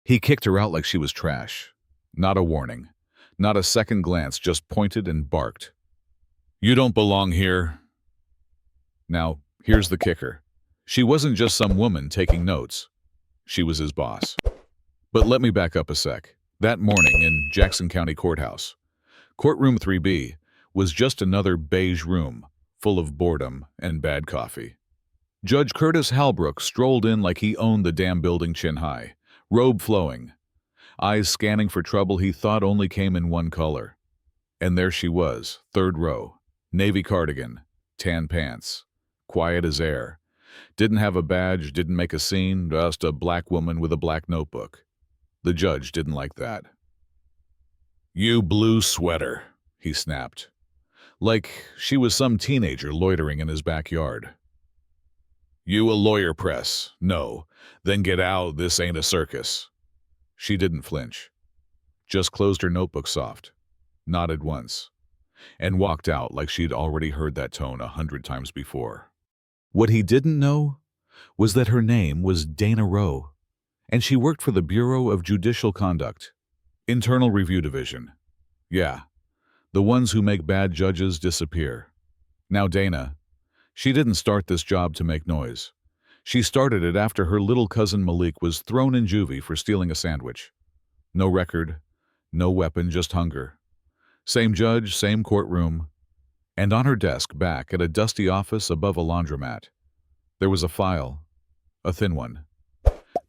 He kicked her out like she was trash. Not a warning. Not a second glance, just pointed and barked. "You don't belong here." Now, here's the kicker. She wasn't just some woman taking notes. She was his boss. But let me back up a sec. That morning in Jackson County Courthouse, Courtroom 3B was just another beige room full of boredom and bad coffee. Judge Curtis Halbrook strolled in like he owned the damn building chin high, robe flowing, eyes scanning for trouble he thought only came in one color. And there she was, third row, navy cardigan, tan pants, quiet as air. Didn't have a badge, didn't make a scene, just a black woman with a black notebook. The judge didn't like that. "You blue sweater," he snapped, like she was some teenager loitering in his backyard. "You a lawyer press? No. Then get out, this ain't a circus." She didn't flinch, just closed her notebook soft, nodded once, and walked out like she'd already heard that tone 100 times before. What he didn't know was that her name was Dana Rowe, and she worked for the Bureau of Judicial Conduct, Internal Review Division. Yeah, the ones who make bad judges disappear. Now Dana, she didn't start this job to make noise. She started it after her little cousin Malik was thrown in juvie for stealing a sandwich. No record, no weapon, just hunger. Same judge, same courtroom, and on her desk back at a dusty office above a laundromat, there was a file, a thin one.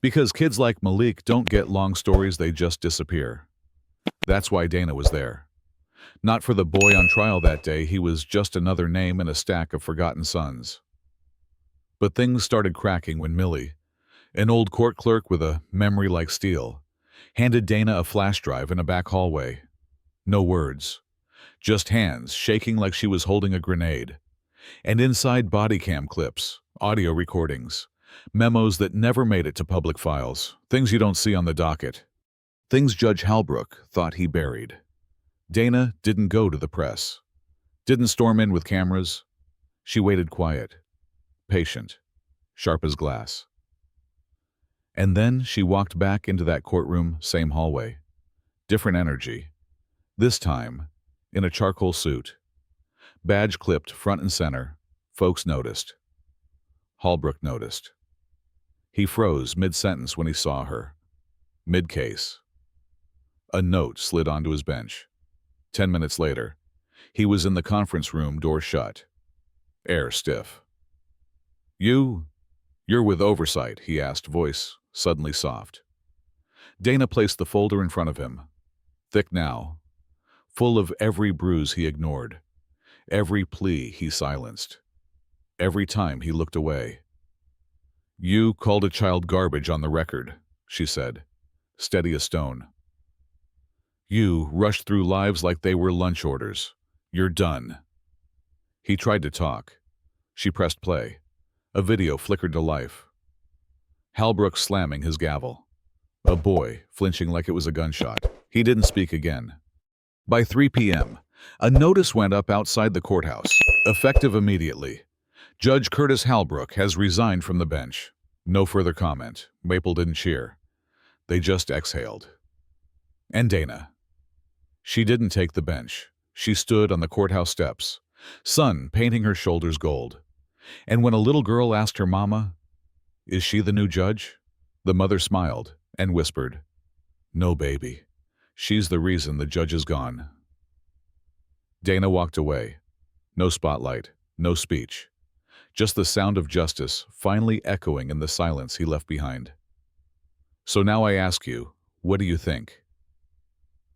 Because kids like Malik don't get long stories, they just disappear. That's why Dana was there. Not for the boy on trial that day, he was just another name in a stack of forgotten sons. But things started cracking when Millie, an old court clerk with a memory like steel, handed Dana a flash drive in a back hallway. No words, just hands shaking like she was holding a grenade. And inside, body cam clips, audio recordings, memos that never made it to public files, things you don't see on the docket. Things Judge Halbrook thought he buried. Dana didn't go to the press, didn't storm in with cameras. She waited quiet, patient, sharp as glass. And then she walked back into that courtroom, same hallway. Different energy. This time, in a charcoal suit. Badge clipped front and center. Folks noticed. Halbrook noticed. He froze mid-sentence when he saw her. Mid-case. A note slid onto his bench. 10 minutes later, he was in the conference room, door shut. Air stiff. You're with oversight," he asked, voice suddenly soft. Dana placed the folder in front of him. Thick now, full of every bruise he ignored, every plea he silenced, every time he looked away. "You called a child garbage on the record," she said, steady as stone. "You rushed through lives like they were lunch orders. You're done." He tried to talk. She pressed play. A video flickered to life. Halbrook slamming his gavel. A boy flinching like it was a gunshot. He didn't speak again. By 3 p.m., a notice went up outside the courthouse, effective immediately. Judge Curtis Halbrook has resigned from the bench. No further comment. Maple didn't cheer. They just exhaled. And Dana. She didn't take the bench. She stood on the courthouse steps, sun painting her shoulders gold. And when a little girl asked her mama, "Is she the new judge?" the mother smiled and whispered, "No, baby. She's the reason the judge is gone." Dana walked away. No spotlight, no speech. Just the sound of justice finally echoing in the silence he left behind. So now I ask you, what do you think?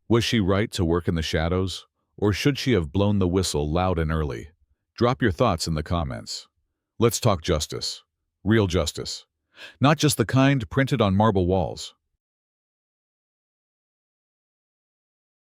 Was she right to work in the shadows, or should she have blown the whistle loud and early? Drop your thoughts in the comments. Let's talk justice. Real justice. Not just the kind printed on marble walls.